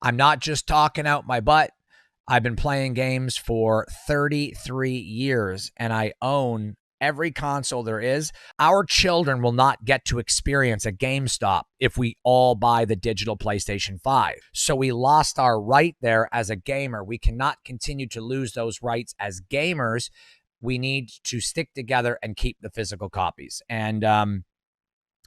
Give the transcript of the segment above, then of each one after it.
I'm not just talking out my butt. I've been playing games for 33 years, and I own every console there is. Our children will not get to experience a GameStop if we all buy the digital PlayStation 5. So we lost our right there as a gamer. We cannot continue to lose those rights as gamers. We need to stick together and keep the physical copies. And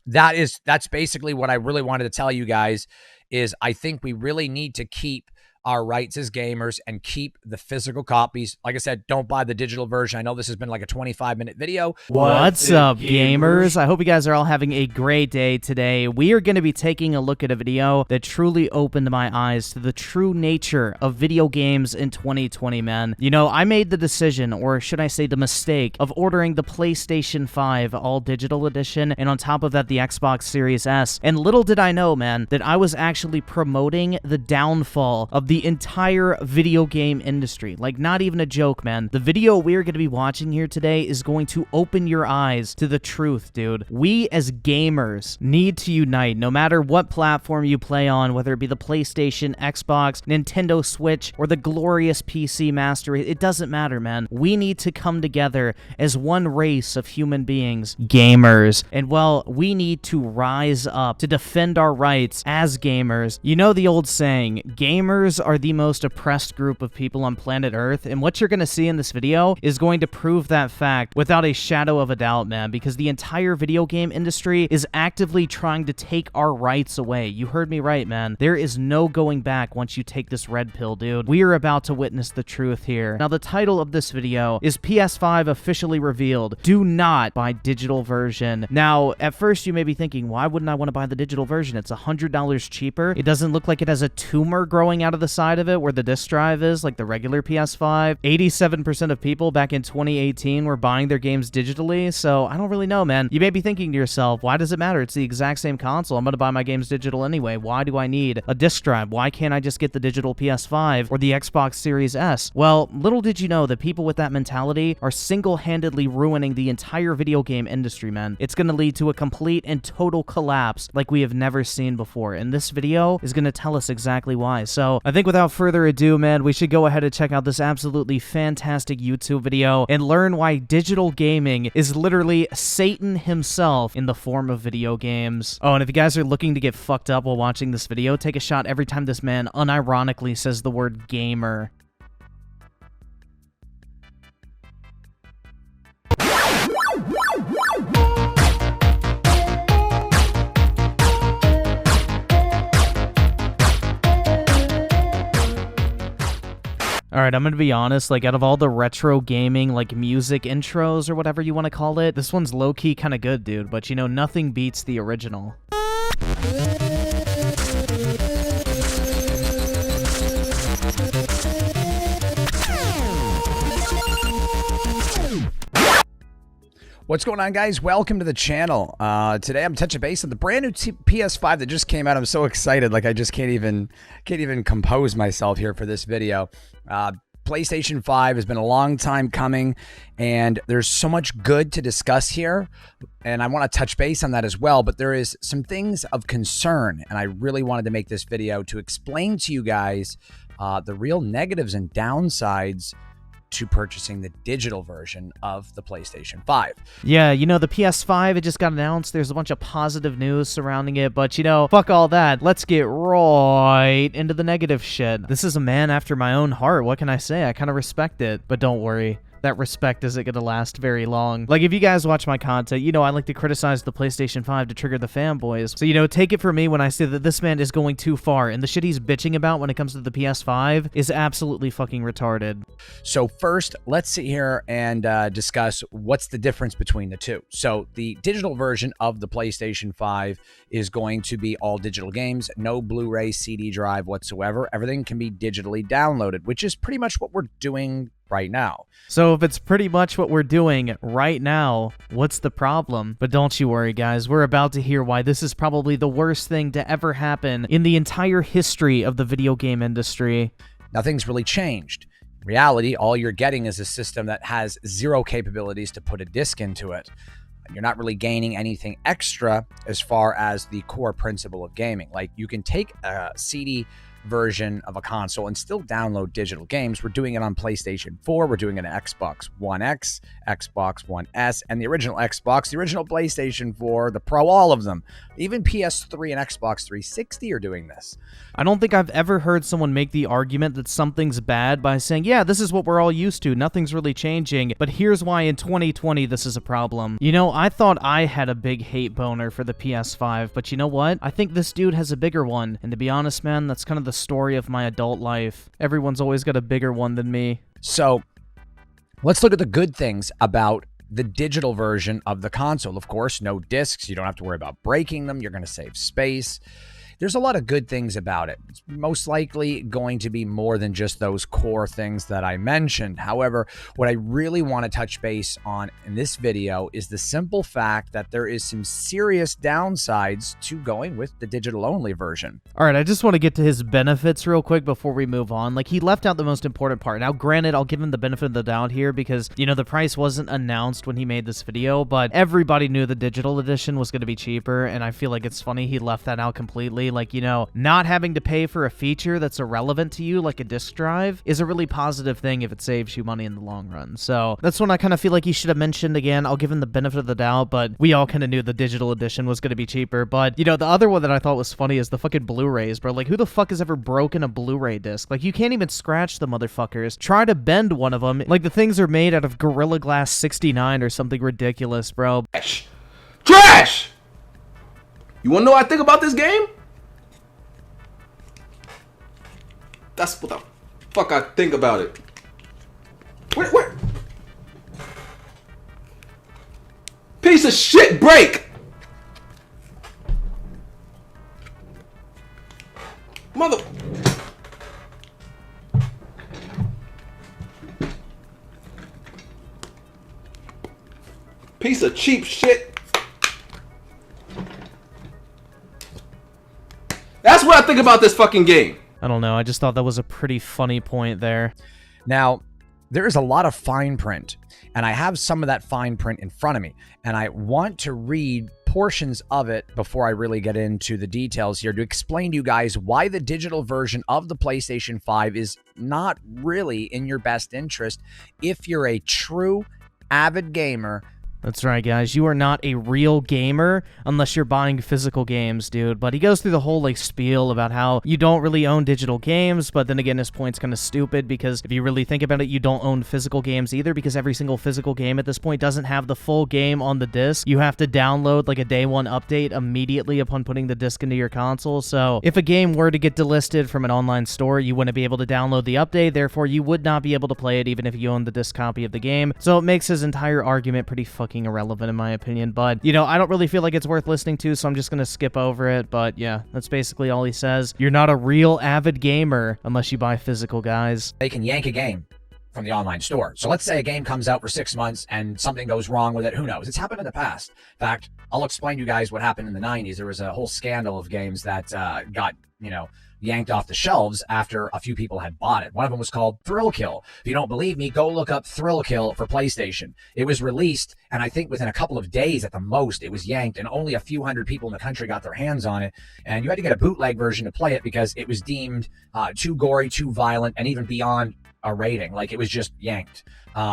that's basically what I really wanted to tell you guys is I think we really need to keep our rights as gamers and keep the physical copies. Like I said, don't buy the digital version. I know this has been like a 25-minute video. What's up, gamers? I hope you guys are all having a great day today. We are going to be taking a look at a video that truly opened my eyes to the true nature of video games in 2020, man. You know, I made the decision, or should I say the mistake, of ordering the PlayStation 5 all digital edition, and on top of that, the Xbox Series S. And little did I know, man, that I was actually promoting the downfall of the entire video game industry. Like, not even a joke, man. The video we're going to be watching here today is going to open your eyes to the truth, dude. We as gamers need to unite, no matter what platform you play on, whether it be the PlayStation, Xbox, Nintendo Switch, or the glorious PC Master Race. It doesn't matter, man. We need to come together as one race of human beings, gamers. And, well, we need to rise up to defend our rights as gamers. You know the old saying, gamers are the most oppressed group of people on planet Earth, and what you're going to see in this video is going to prove that fact without a shadow of a doubt, man, because the entire video game industry is actively trying to take our rights away. You heard me right, man. There is no going back once you take this red pill, dude. We are about to witness the truth here. Now, the title of this video is PS5 officially revealed. Do not buy digital version. Now, at first you may be thinking, why wouldn't I want to buy the digital version? It's $100 cheaper. It doesn't look like it has a tumor growing out of the side of it where the disc drive is, like the regular PS5. 87% of people back in 2018 were buying their games digitally, so I don't really know, man. You may be thinking to yourself, why does it matter? It's the exact same console. I'm gonna buy my games digital anyway. Why do I need a disc drive? Why can't I just get the digital PS5 or the Xbox Series S? Well, little did you know that people with that mentality are single-handedly ruining the entire video game industry, man. It's gonna lead to a complete and total collapse like we have never seen before, and this video is gonna tell us exactly why. So I think without further ado, man, we should go ahead and check out this absolutely fantastic YouTube video and learn why digital gaming is literally Satan himself in the form of video games. Oh, and if you guys are looking to get fucked up while watching this video, take a shot every time this man unironically says the word gamer. Alright, I'm gonna be honest, like, out of all the retro gaming, like, music intros or whatever you want to call it, this one's low-key kind of good, dude, but, you know, nothing beats the original. What's going on, guys? Welcome to the channel. Today I'm touching base on the brand new PS5 that just came out. I'm so excited, like I just can't even compose myself here for this video. PlayStation 5 has been a long time coming, and there's so much good to discuss here, and I want to touch base on that as well, but there is some things of concern, and I really wanted to make this video to explain to you guys the real negatives and downsides to purchasing the digital version of the PlayStation 5. Yeah, you know, the PS5, it just got announced. There's a bunch of positive news surrounding it, but, you know, fuck all that. Let's get right into the negative shit. This is a man after my own heart. What can I say? I kind of respect it, but don't worry. That respect isn't going to last very long. Like, if you guys watch my content, you know I like to criticize the PlayStation 5 to trigger the fanboys. So, you know, take it from me when I say that this man is going too far, and the shit he's bitching about when it comes to the PS5 is absolutely fucking retarded. So first, let's sit here and discuss what's the difference between the two. So the digital version of the PlayStation 5 is going to be all digital games, no Blu-ray CD drive whatsoever. Everything can be digitally downloaded, which is pretty much what we're doing right now. So if it's pretty much what we're doing right now, what's the problem? But don't you worry, guys. We're about to hear why this is probably the worst thing to ever happen in the entire history of the video game industry. Nothing's really changed. In reality, all you're getting is a system that has zero capabilities to put a disc into it. You're not really gaining anything extra as far as the core principle of gaming. Like, you can take a CD version of a console and still download digital games. We're doing it on PlayStation 4. We're doing it on Xbox One X, Xbox One S, and the original Xbox, the original PlayStation 4, the Pro, all of them. Even PS3 and Xbox 360 are doing this. I don't think I've ever heard someone make the argument that something's bad by saying, yeah, this is what we're all used to. Nothing's really changing, but here's why in 2020 this is a problem. You know, I thought I had a big hate boner for the PS5, but you know what? I think this dude has a bigger one, and to be honest, man, that's kind of the story of my adult life. Everyone's always got a bigger one than me. So let's look at the good things about the digital version of the console. Of course, no discs. You don't have to worry about breaking them. You're going to save space. There's a lot of good things about it. It's most likely going to be more than just those core things that I mentioned. However, what I really want to touch base on in this video is the simple fact that there is some serious downsides to going with the digital-only version. All right, I just want to get to his benefits real quick before we move on. Like, he left out the most important part. Now, granted, I'll give him the benefit of the doubt here because, you know, the price wasn't announced when he made this video, but everybody knew the digital edition was going to be cheaper, and I feel like it's funny he left that out completely. Like, you know, not having to pay for a feature that's irrelevant to you, like a disk drive, is a really positive thing if it saves you money in the long run. So that's one I kind of feel like he should have mentioned again. I'll give him the benefit of the doubt, but we all kind of knew the digital edition was going to be cheaper. But, you know, the other one that I thought was funny is the fucking Blu-rays, bro. Like, who the fuck has ever broken a Blu-ray disc? Like, you can't even scratch the motherfuckers. Try to bend one of them. Like, the things are made out of Gorilla Glass 69 or something ridiculous, bro. Trash! You wanna know what I think about this game? That's what the fuck I think about it. Where? Piece of shit break! Mother... Piece of cheap shit. That's what I think about this fucking game. I don't know. I just thought that was a pretty funny point there. Now, there is a lot of fine print, and I have some of that fine print in front of me, and I want to read portions of it before I really get into the details here to explain to you guys why the digital version of the PlayStation 5 is not really in your best interest if you're a true avid gamer. That's right, guys. You are not a real gamer unless you're buying physical games, dude. But he goes through the whole, like, spiel about how you don't really own digital games, but then again, his point's kind of stupid because if you really think about it, you don't own physical games either because every single physical game at this point doesn't have the full game on the disc. You have to download, like, a day one update immediately upon putting the disc into your console. So if a game were to get delisted from an online store, you wouldn't be able to download the update. Therefore, you would not be able to play it even if you owned the disc copy of the game. So it makes his entire argument pretty fucking irrelevant in my opinion, but you know, I don't really feel like it's worth listening to, so I'm just gonna skip over it. But yeah, that's basically all he says. You're not a real avid gamer unless you buy physical, guys. They can yank a game from the online store. So let's say a game comes out for 6 months and something goes wrong with it. Who knows? It's happened in the past. In fact, I'll explain to you guys what happened in the 90s. There was a whole scandal of games that got, you know, yanked off the shelves after a few people had bought it. One of them was called Thrill Kill. If you don't believe me, go look up Thrill Kill for PlayStation. It was released, and I think within a couple of days at the most, it was yanked, and only a few hundred people in the country got their hands on it. And you had to get a bootleg version to play it because it was deemed too gory, too violent, and even beyond a rating. Like, it was just yanked.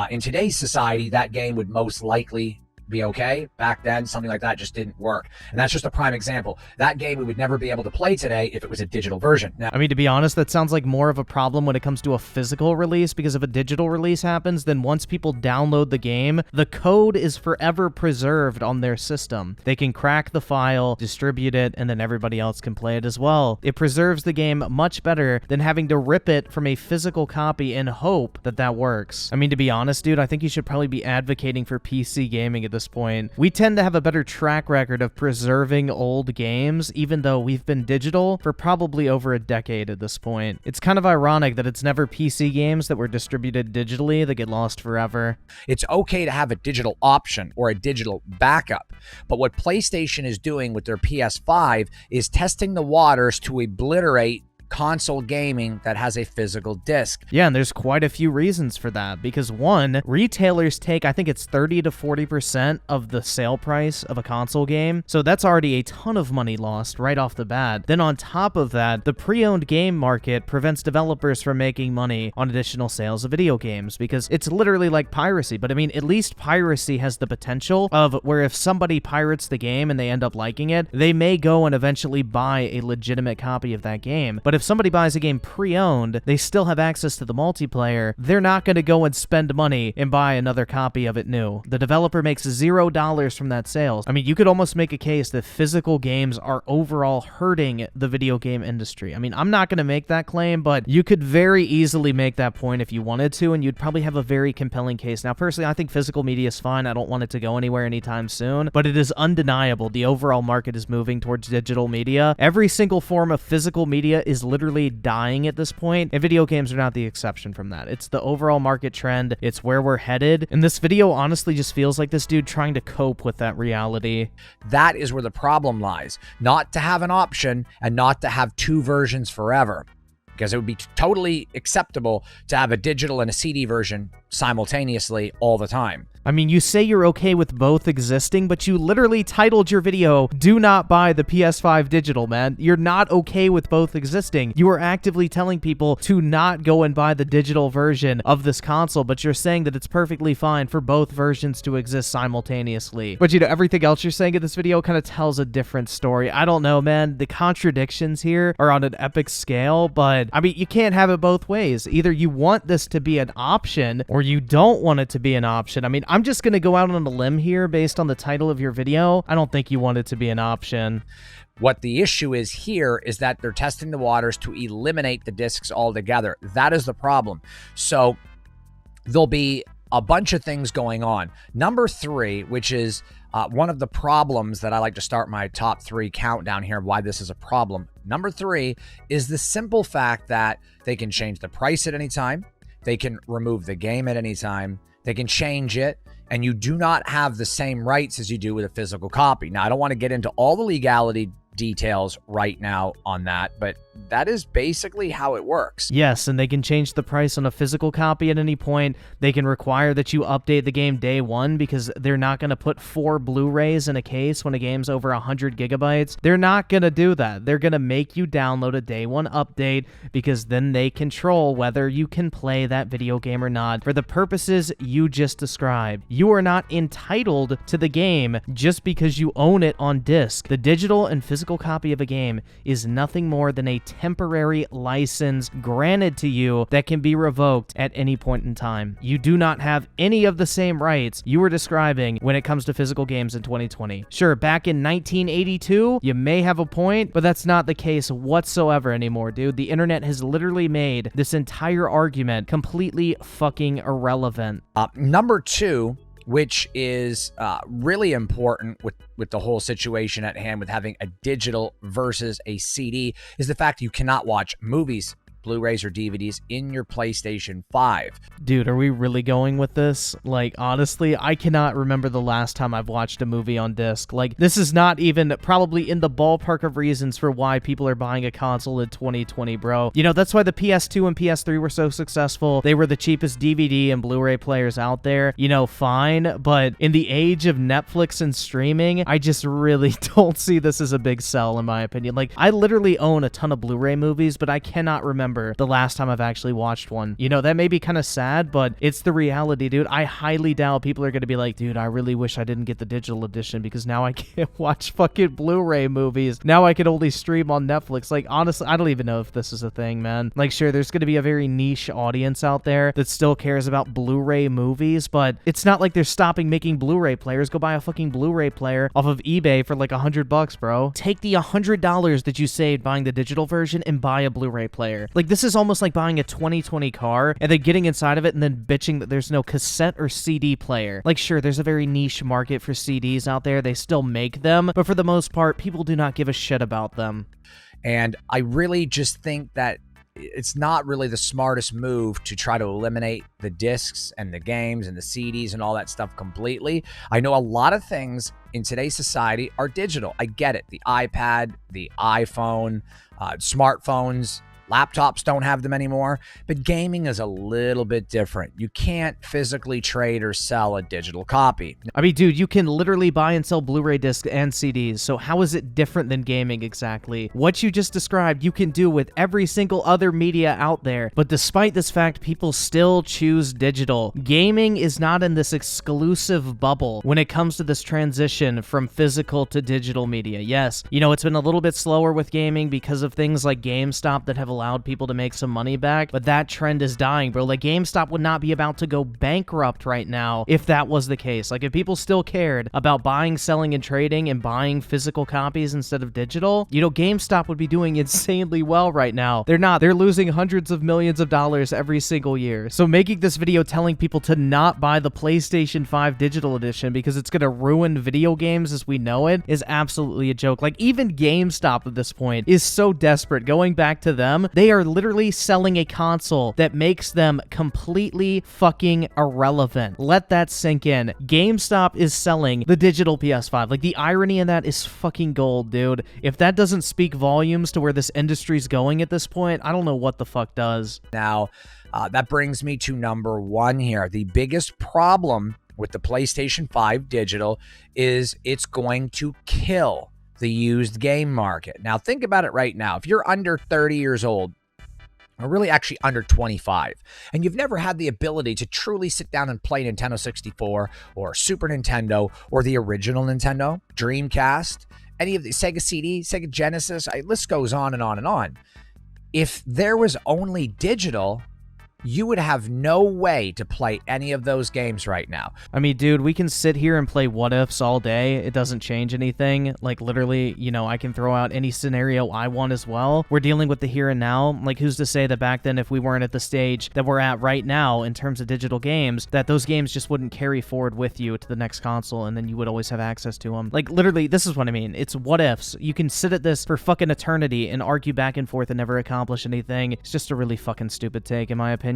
In today's society, that game would most likely be okay. Back then, something like that just didn't work. And that's just a prime example. That game we would never be able to play today if it was a digital version. Now, I mean, to be honest, that sounds like more of a problem when it comes to a physical release, because if a digital release happens, then once people download the game, the code is forever preserved on their system. They can crack the file, distribute it, and then everybody else can play it as well. It preserves the game much better than having to rip it from a physical copy and hope that that works. I mean, to be honest, dude, I think you should probably be advocating for PC gaming at this point. We tend to have a better track record of preserving old games, even though we've been digital for probably over a decade at this point. It's kind of ironic that it's never PC games that were distributed digitally that get lost forever. It's okay to have a digital option or a digital backup, but what PlayStation is doing with their PS5 is testing the waters to obliterate console gaming that has a physical disc. Yeah, and there's quite a few reasons for that, because one, retailers take, I think it's 30 to 40% of the sale price of a console game, so that's already a ton of money lost right off the bat. Then on top of that, the pre-owned game market prevents developers from making money on additional sales of video games, because it's literally like piracy. But I mean, at least piracy has the potential of where if somebody pirates the game and they end up liking it, they may go and eventually buy a legitimate copy of that game. But if somebody buys a game pre-owned, they still have access to the multiplayer, they're not going to go and spend money and buy another copy of it new. The developer makes $0 from that sales. I mean, you could almost make a case that physical games are overall hurting the video game industry. I mean, I'm not going to make that claim, but you could very easily make that point if you wanted to, and you'd probably have a very compelling case. Now, personally, I think physical media is fine. I don't want it to go anywhere anytime soon, but it is undeniable the overall market is moving towards digital media. Every single form of physical media is literally dying at this point, and video games are not the exception from that. It's the overall market trend. It's where we're headed, and this video honestly just feels like this dude trying to cope with that reality. That is where the problem lies. Not to have an option and not to have two versions forever, because it would be totally acceptable to have a digital and a CD version simultaneously all the time. I mean, you say you're okay with both existing, but you literally titled your video, "Do not buy the PS5 digital," man. You're not okay with both existing. You are actively telling people to not go and buy the digital version of this console, but you're saying that it's perfectly fine for both versions to exist simultaneously. But, you know, everything else you're saying in this video kind of tells a different story. I don't know, man. The contradictions here are on an epic scale, but, I mean, you can't have it both ways. Either you want this to be an option, or you don't want it to be an option. I mean, I'm just going to go out on a limb here based on the title of your video. I don't think you want it to be an option. What the issue is here is that they're testing the waters to eliminate the discs altogether. That is the problem. So there'll be a bunch of things going on. Number three, which is one of the problems that I like to start my top three countdown here, why this is a problem. Number three is the simple fact that they can change the price at any time. They can remove the game at any time. They can change it, and you do not have the same rights as you do with a physical copy. Now, I don't want to get into all the legality details right now on that, but that is basically how it works. Yes, and they can change the price on a physical copy at any point. They can require that you update the game day one, because they're not going to put 4 Blu-rays in a case when a game's over 100 gigabytes. They're not going to do that. They're going to make you download a day one update, because then they control whether you can play that video game or not for the purposes you just described. You are not entitled to the game just because you own it on disc. The digital and physical copy of a game is nothing more than a temporary license granted to you that can be revoked at any point in time. You do not have any of the same rights you were describing when it comes to physical games in 2020. Sure, back in 1982, you may have a point, but that's not the case whatsoever anymore, dude. The internet has literally made this entire argument completely fucking irrelevant. Number two, which is really important with the whole situation at hand with having a digital versus a CD, is the fact you cannot watch movies, Blu-rays, or DVDs in your PlayStation 5. Dude, are we really going with this? Like, honestly, I cannot remember the last time I've watched a movie on disc. Like, this is not even probably in the ballpark of reasons for why people are buying a console in 2020, bro. You know, that's why the PS2 and PS3 were so successful. They were the cheapest DVD and Blu-ray players out there. You know, fine, but in the age of Netflix and streaming, I just really don't see this as a big sell, in my opinion. Like, I literally own a ton of Blu-ray movies, but I cannot remember the last time I've actually watched one. You know, that may be kind of sad, but it's the reality, dude. I highly doubt people are going to be like, dude, I really wish I didn't get the digital edition because now I can't watch fucking Blu-ray movies. Now I can only stream on Netflix. Like, honestly, I don't even know if this is a thing, man. Like, sure, there's going to be a very niche audience out there that still cares about Blu-ray movies, but it's not like they're stopping making Blu-ray players. Go buy a fucking Blu-ray player off of eBay for like $100, bro. Take the $100 that you saved buying the digital version and buy a Blu-ray player. Like, this is almost like buying a 2020 car and then getting inside of it and then bitching that there's no cassette or CD player. Like, sure, there's a very niche market for CDs out there. They still make them, but for the most part, people do not give a shit about them. And I really just think that it's not really the smartest move to try to eliminate the discs and the games and the CDs and all that stuff completely. I know a lot of things in today's society are digital. I get it. The iPad, the iPhone, smartphones, Laptops don't have them anymore, but gaming is a little bit different. You can't physically trade or sell a digital copy. I mean, dude, you can literally buy and sell Blu-ray discs and CDs, so how is it different than gaming exactly? What you just described, you can do with every single other media out there, but despite this fact, people still choose digital. Gaming is not in this exclusive bubble when it comes to this transition from physical to digital media. Yes, you know, it's been a little bit slower with gaming because of things like GameStop that have allowed people to make some money back, but that trend is dying, bro. Like, GameStop would not be about to go bankrupt right now if that was the case. Like, if people still cared about buying, selling, and trading and buying physical copies instead of digital, you know, GameStop would be doing insanely well right now. They're not. They're losing hundreds of millions of dollars every single year. So making this video telling people to not buy the PlayStation 5 digital edition because it's going to ruin video games as we know it is absolutely a joke. Like, even GameStop at this point is so desperate. Going back to them, they are literally selling a console that makes them completely fucking irrelevant. Let that sink in. GameStop is selling the digital PS5. Like, the irony in that is fucking gold, dude. If that doesn't speak volumes to where this industry's going at this point, I don't know what the fuck does. Now, that brings me to number one here. The biggest problem with the PlayStation 5 digital is it's going to kill the used game market. Now, think about it right now. If you're under 30 years old, or really actually under 25, and you've never had the ability to truly sit down and play Nintendo 64 or Super Nintendo or the original Nintendo, Dreamcast, any of the Sega CD, Sega Genesis, list goes on and on and on. If there was only digital, you would have no way to play any of those games right now. I mean, dude, we can sit here and play what ifs all day. It doesn't change anything. Like, literally, you know, I can throw out any scenario I want as well. We're dealing with the here and now. Like, who's to say that back then, if we weren't at the stage that we're at right now in terms of digital games, that those games just wouldn't carry forward with you to the next console, and then you would always have access to them. Like, literally, this is what I mean. It's what ifs. You can sit at this for fucking eternity and argue back and forth and never accomplish anything. It's just a really fucking stupid take, in my opinion.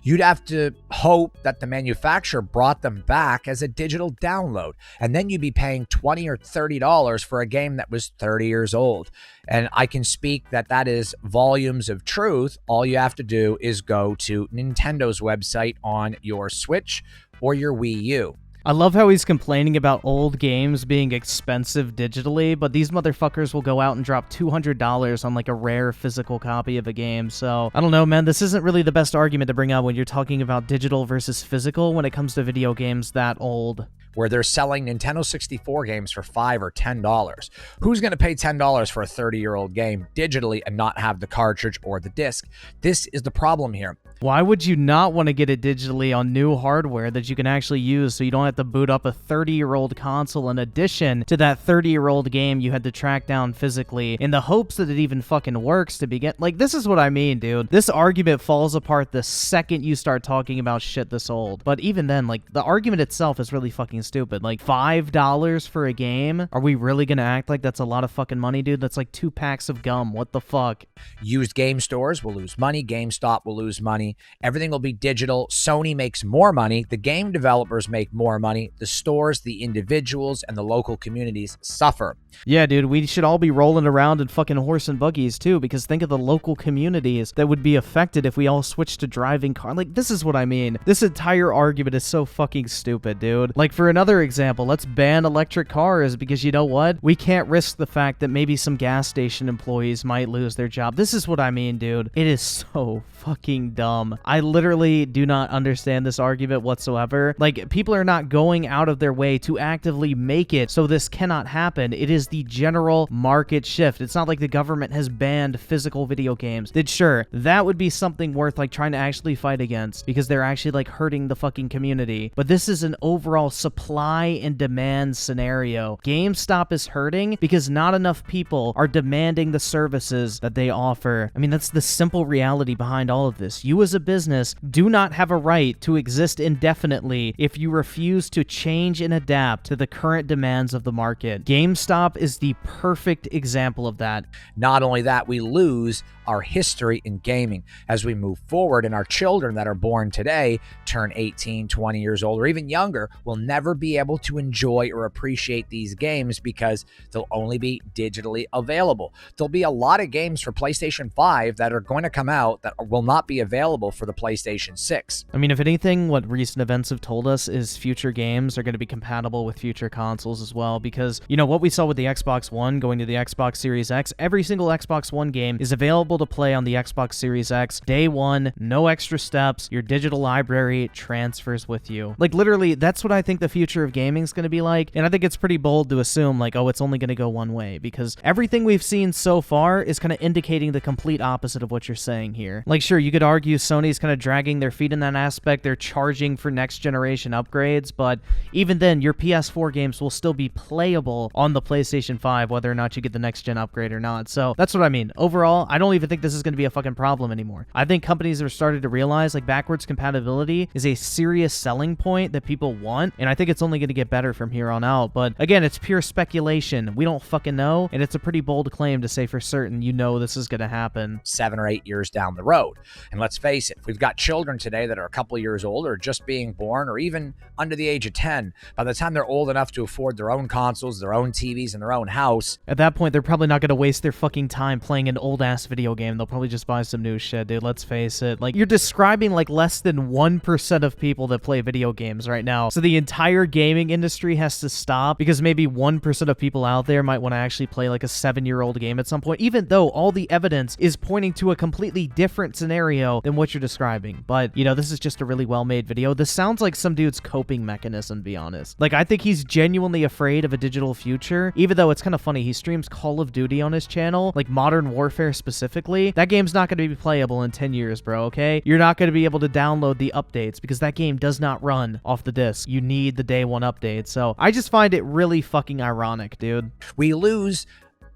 You'd have to hope that the manufacturer brought them back as a digital download, and then you'd be paying $20 or $30 for a game that was 30 years old. And I can speak that that is volumes of truth. All you have to do is go to Nintendo's website on your Switch or your Wii U. I love how he's complaining about old games being expensive digitally, but these motherfuckers will go out and drop $200 on like a rare physical copy of a game. So I don't know, man, this isn't really the best argument to bring up when you're talking about digital versus physical when it comes to video games that old. Where they're selling Nintendo 64 games for $5 or $10. Who's going to pay $10 for a 30-year-old game digitally and not have the cartridge or the disc? This is the problem here. Why would you not want to get it digitally on new hardware that you can actually use so you don't have to boot up a 30-year-old console in addition to that 30-year-old game you had to track down physically in the hopes that it even fucking works to begin? Like, this is what I mean, dude. This argument falls apart the second you start talking about shit this old. But even then, like, the argument itself is really fucking stupid. Like, $5 for a game? Are we really gonna act like that's a lot of fucking money, dude? That's like 2 packs of gum. What the fuck? Used game stores will lose money. GameStop will lose money. Everything will be digital. Sony makes more money. The game developers make more money. The stores, the individuals, and the local communities suffer. Yeah, dude, we should all be rolling around in fucking horse and buggies too, because think of the local communities that would be affected if we all switched to driving car. Like, this is what I mean. This entire argument is so fucking stupid, dude. Like, for another example, let's ban electric cars because you know what? We can't risk the fact that maybe some gas station employees might lose their job. This is what I mean, dude. It is so fucking dumb. I literally do not understand this argument whatsoever. Like, people are not going out of their way to actively make it so this cannot happen. It is the general market shift. It's not like the government has banned physical video games. That sure, that would be something worth like trying to actually fight against because they're actually like hurting the fucking community. But this is an overall supply and demand scenario. GameStop is hurting because not enough people are demanding the services that they offer. I mean, that's the simple reality behind all of this. You as as a business do not have a right to exist indefinitely if you refuse to change and adapt to the current demands of the market. GameStop is the perfect example of that. Not only that, we lose our history in gaming as we move forward, and our children that are born today turn 18, 20 years old, or even younger, will never be able to enjoy or appreciate these games because they'll only be digitally available. There'll be a lot of games for PlayStation 5 that are going to come out that will not be available for the PlayStation 6. I mean, if anything, what recent events have told us is future games are going to be compatible with future consoles as well, because, you know, what we saw with the Xbox One going to the Xbox Series X, every single Xbox One game is available to play on the Xbox Series X day one, no extra steps, your digital library transfers with you. Like, literally, that's what I think the future of gaming is going to be like, and I think it's pretty bold to assume, like, oh, it's only going to go one way, because everything we've seen so far is kind of indicating the complete opposite of what you're saying here. Like, sure, you could argue Sony's kind of dragging their feet in that aspect, they're charging for next generation upgrades, but even then, your PS4 games will still be playable on the PlayStation 5, whether or not you get the next gen upgrade or not. So that's what I mean. Overall, I don't even think this is going to be a fucking problem anymore. I think companies have started to realize, like, backwards compatibility is a serious selling point that people want, and I think it's only going to get better from here on out. But again, it's pure speculation. We don't fucking know, and it's a pretty bold claim to say for certain you know this is going to happen 7 or 8 years down the road. And let's face it, we've got children today that are a couple of years old or just being born or even under the age of 10. By the time they're old enough to afford their own consoles, their own TVs, and their own house, at that point, they're probably not going to waste their fucking time playing an old-ass video game. They'll probably just buy some new shit, dude. Let's face it. Like, you're describing, like, less than 1% of people that play video games right now. So the entire gaming industry has to stop because maybe 1% of people out there might want to actually play, like, a 7-year-old game at some point, even though all the evidence is pointing to a completely different scenario than what you're describing. But, you know, this is just a really well-made video. This sounds like some dude's coping mechanism, to be honest. Like, I think he's genuinely afraid of a digital future, even though it's kind of funny. He streams Call of Duty on his channel, like Modern Warfare specifically. That game's not going to be playable in 10 years, bro, okay? You're not going to be able to download the updates because that game does not run off the disc. You need the day one update. So I just find it really fucking ironic, dude. we lose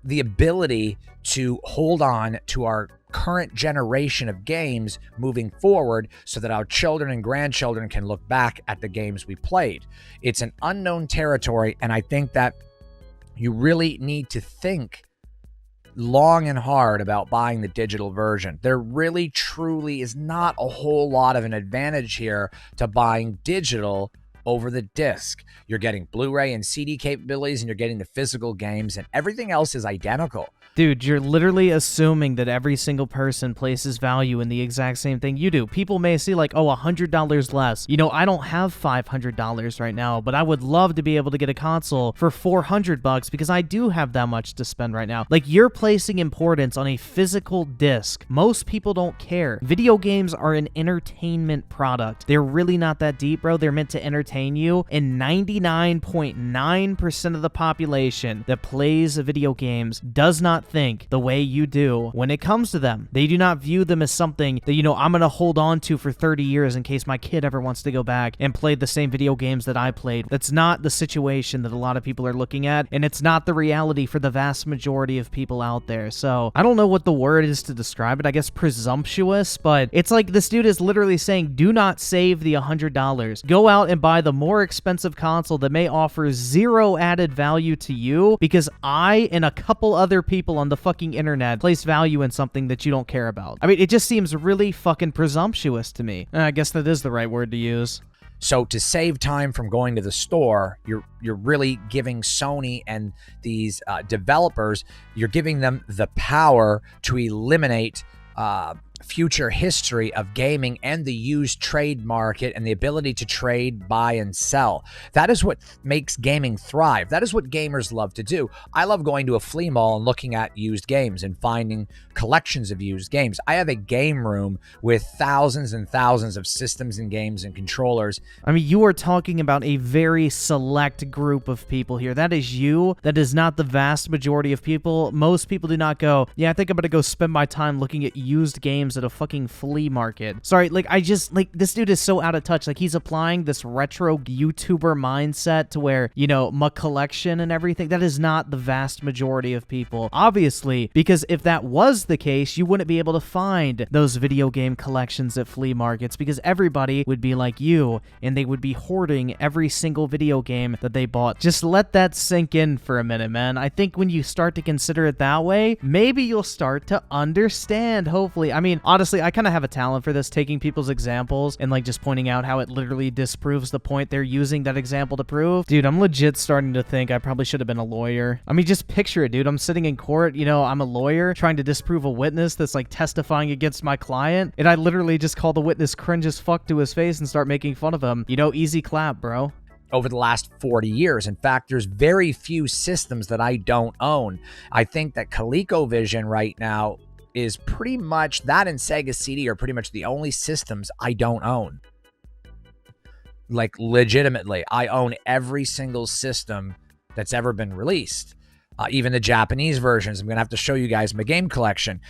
the ability to hold on to our current generation of games moving forward so that our children and grandchildren can look back at the games we played. It's an unknown territory, and I think that you really need to think long and hard about buying the digital version. There really truly is not a whole lot of an advantage here to buying digital over the disc. You're getting Blu-ray and CD capabilities, and you're getting the physical games, and everything else is identical. Dude, you're literally assuming that every single person places value in the exact same thing you do. People may see like, oh, $100 less. You know, I don't have $500 right now, but I would love to be able to get a console for $400 because I do have that much to spend right now. Like, you're placing importance on a physical disc. Most people don't care. Video games are an entertainment product. They're really not that deep, bro. They're meant to entertain you, and 99.9% of the population that plays video games does not think the way you do when it comes to them. They do not view them as something that, you know, I'm going to hold on to for 30 years in case my kid ever wants to go back and play the same video games that I played. That's not the situation that a lot of people are looking at, and it's not the reality for the vast majority of people out there. So I don't know what the word is to describe it. I guess presumptuous, but it's like this dude is literally saying, do not save the $100. Go out and buy the more expensive console that may offer zero added value to you because I and a couple other people on the fucking internet place value in something that you don't care about. I mean, it just seems really fucking presumptuous to me. I guess that is the right word to use. So to save time from going to the store, you're really giving Sony and these developers, you're giving them the power to eliminate future history of gaming and the used trade market and the ability to trade, buy, and sell. That is what makes gaming thrive. That is what gamers love to do. I love going to a flea mall and looking at used games and finding collections of used games. I have a game room with thousands and thousands of systems and games and controllers. I mean, you are talking about a very select group of people here. That is you. That is not the vast majority of people. Most people do not go, yeah, I think I'm going to go spend my time looking at used games games at a fucking flea market. Sorry, like, I just, like, this dude is so out of touch. Like, he's applying this retro YouTuber mindset to where, you know, my collection and everything. That is not the vast majority of people, obviously, because if that was the case, you wouldn't be able to find those video game collections at flea markets, because everybody would be like you, and they would be hoarding every single video game that they bought. Just let that sink in for a minute, man. I think when you start to consider it that way, maybe you'll start to understand, hopefully. I mean, honestly, I kind of have a talent for this, taking people's examples and, like, just pointing out how it literally disproves the point they're using that example to prove. Dude, I'm legit starting to think I probably should have been a lawyer. I mean, just picture it, dude. I'm sitting in court, you know, I'm a lawyer trying to disprove a witness that's, like, testifying against my client, and I literally just call the witness cringe as fuck to his face and start making fun of him. You know, easy clap, bro. Over the last 40 years. In fact, there's very few systems that I don't own. I think that ColecoVision right now is pretty much, that and Sega CD are pretty much the only systems I don't own. Like, legitimately, I own every single system that's ever been released. Even the Japanese versions. I'm going to have to show you guys my game collection.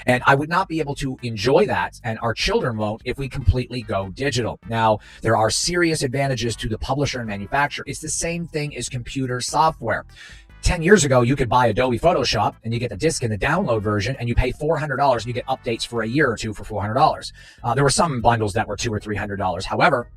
And I would not be able to enjoy that, and our children won't, if we completely go digital. Now, there are serious advantages to the publisher and manufacturer. It's the same thing as computer software. 10 years ago, you could buy Adobe Photoshop and you get the disc in the download version and you pay $400 and you get updates for a year or two for $400. There were some bundles that were $200 or $300. However,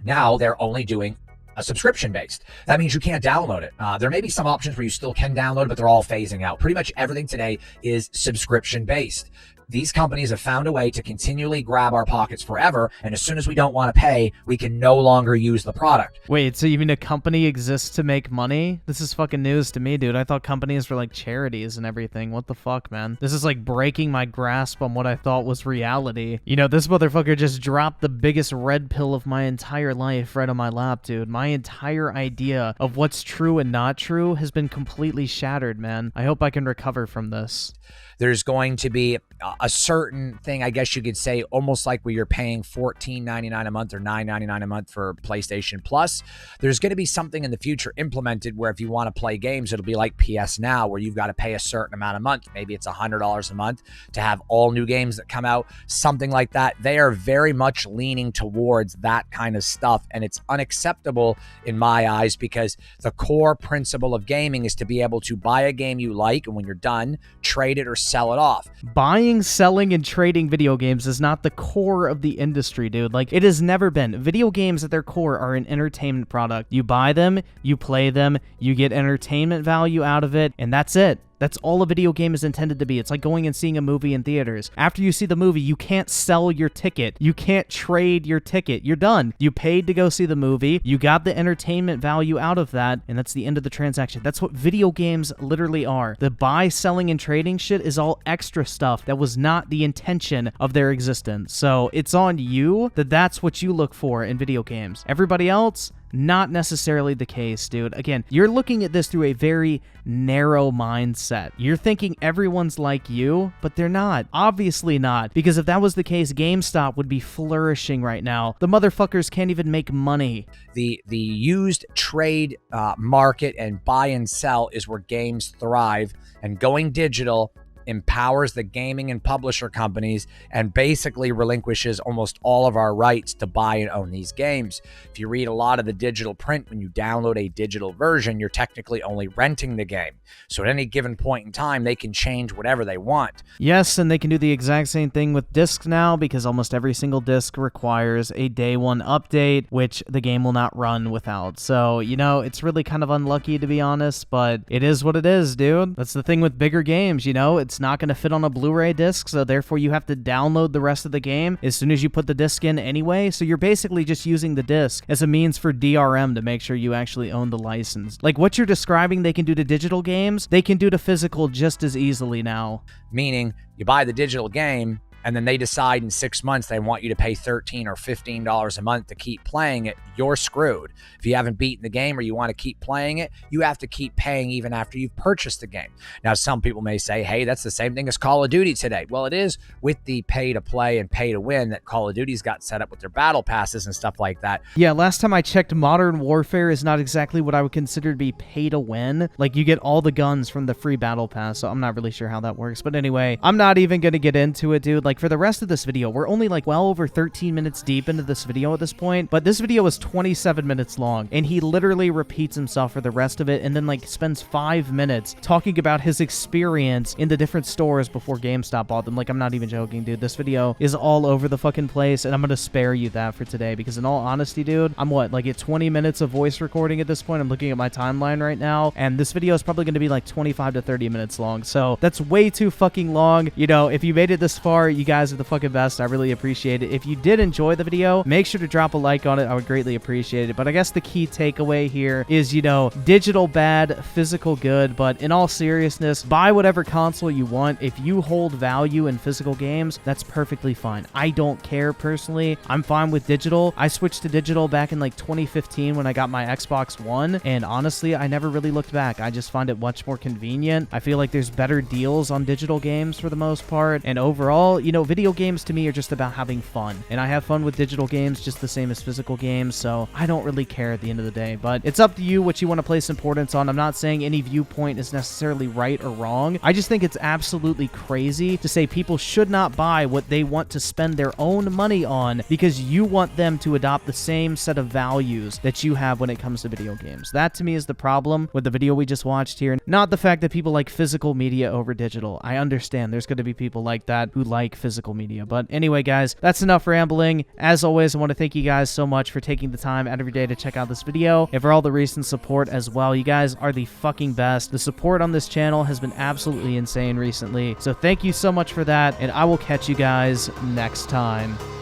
now they're only doing a subscription based. That means you can't download it. There may be some options where you still can download, but they're all phasing out. Pretty much everything today is subscription based. These companies have found a way to continually grab our pockets forever, and as soon as we don't want to pay, we can no longer use the product. Wait, so you mean a company exists to make money? This is fucking news to me, dude. I thought companies were like charities and everything. What the fuck, man? This is like breaking my grasp on what I thought was reality. You know, this motherfucker just dropped the biggest red pill of my entire life right on my lap, dude. My entire idea of what's true and not true has been completely shattered, man. I hope I can recover from this. There's going to be a certain thing, I guess you could say, almost like where you're paying $14.99 a month or $9.99 a month for PlayStation Plus. There's going to be something in the future implemented where if you want to play games, it'll be like PS Now, where you've got to pay a certain amount a month. Maybe it's $100 a month to have all new games that come out, something like that. They are very much leaning towards that kind of stuff, and it's unacceptable in my eyes, because the core principle of gaming is to be able to buy a game you like, and when you're done, trade it or sell it off. Buying, selling, and trading video games is not the core of the industry, dude. Like, it has never been. Video games at their core are an entertainment product. You buy them, you play them, you get entertainment value out of it, and that's it. That's all a video game is intended to be. It's like going and seeing a movie in theaters. After you see the movie, you can't sell your ticket. You can't trade your ticket. You're done. You paid to go see the movie. You got the entertainment value out of that, and that's the end of the transaction. That's what video games literally are. The buy, selling, and trading shit is all extra stuff that was not the intention of their existence. So it's on you that that's what you look for in video games. Everybody else, not necessarily the case, dude. Again, you're looking at this through a very narrow mindset. You're thinking everyone's like you, but they're not. Obviously not. Because if that was the case, GameStop would be flourishing right now. The motherfuckers can't even make money. The used trade market and buy and sell is where games thrive, and going digital empowers the gaming and publisher companies and basically relinquishes almost all of our rights to buy and own these games. If you read a lot of the digital print, when you download a digital version, you're technically only renting the game. So at any given point in time, they can change whatever they want. Yes, and they can do the exact same thing with discs now, because almost every single disc requires a day one update, which the game will not run without. So, you know, it's really kind of unlucky, to be honest, but it is what it is, dude. That's the thing with bigger games, you know? It's not going to fit on a Blu-ray disc, so therefore you have to download the rest of the game as soon as you put the disc in anyway. So you're basically just using the disc as a means for DRM to make sure you actually own the license. Like what you're describing they can do to digital games, they can do to physical just as easily now. Meaning, you buy the digital game, and then they decide in 6 months they want you to pay $13 or $15 a month to keep playing it, you're screwed. If you haven't beaten the game or you want to keep playing it, you have to keep paying even after you've purchased the game. Now, some people may say, hey, that's the same thing as Call of Duty today. Well, it is with the pay to play and pay to win that Call of Duty's got set up with their battle passes and stuff like that. Yeah, last time I checked, Modern Warfare is not exactly what I would consider to be pay to win. Like, you get all the guns from the free battle pass, so I'm not really sure how that works. But anyway, I'm not even going to get into it, dude. Like, for the rest of this video, we're only like well over 13 minutes deep into this video at this point, but this video is 27 minutes long, and he literally repeats himself for the rest of it, and then like spends 5 minutes talking about his experience in the different stores before GameStop bought them. Like, I'm not even joking, dude. This video is all over the fucking place, and I'm gonna spare you that for today, because in all honesty, dude, I'm what, like at 20 minutes of voice recording at this point. I'm looking at my timeline right now, and this video is probably gonna be like 25 to 30 minutes long, so that's way too fucking long. You know, if you made it this far, you guys are the fucking best. I really appreciate it. If you did enjoy the video, make sure to drop a like on it. I would greatly appreciate it. But I guess the key takeaway here is, you know, digital bad, physical good. But in all seriousness, buy whatever console you want. If you hold value in physical games, that's perfectly fine. I don't care personally. I'm fine with digital. I switched to digital back in like 2015 when I got my Xbox One, and honestly, I never really looked back. I just find it much more convenient. I feel like there's better deals on digital games for the most part, and overall, you know, video games to me are just about having fun, and I have fun with digital games just the same as physical games, so I don't really care at the end of the day. But it's up to you what you want to place importance on. I'm not saying any viewpoint is necessarily right or wrong. I just think it's absolutely crazy to say people should not buy what they want to spend their own money on because you want them to adopt the same set of values that you have when it comes to video games. That to me is the problem with the video we just watched here, not the fact that people like physical media over digital. I understand there's going to be people like that who like physical media, but anyway, guys, that's enough rambling. As always, I want to thank you guys so much for taking the time out of your day to check out this video and for all the recent support as well. You guys are the fucking best. The support on this channel has been absolutely insane recently, so thank you so much for that, and I will catch you guys next time.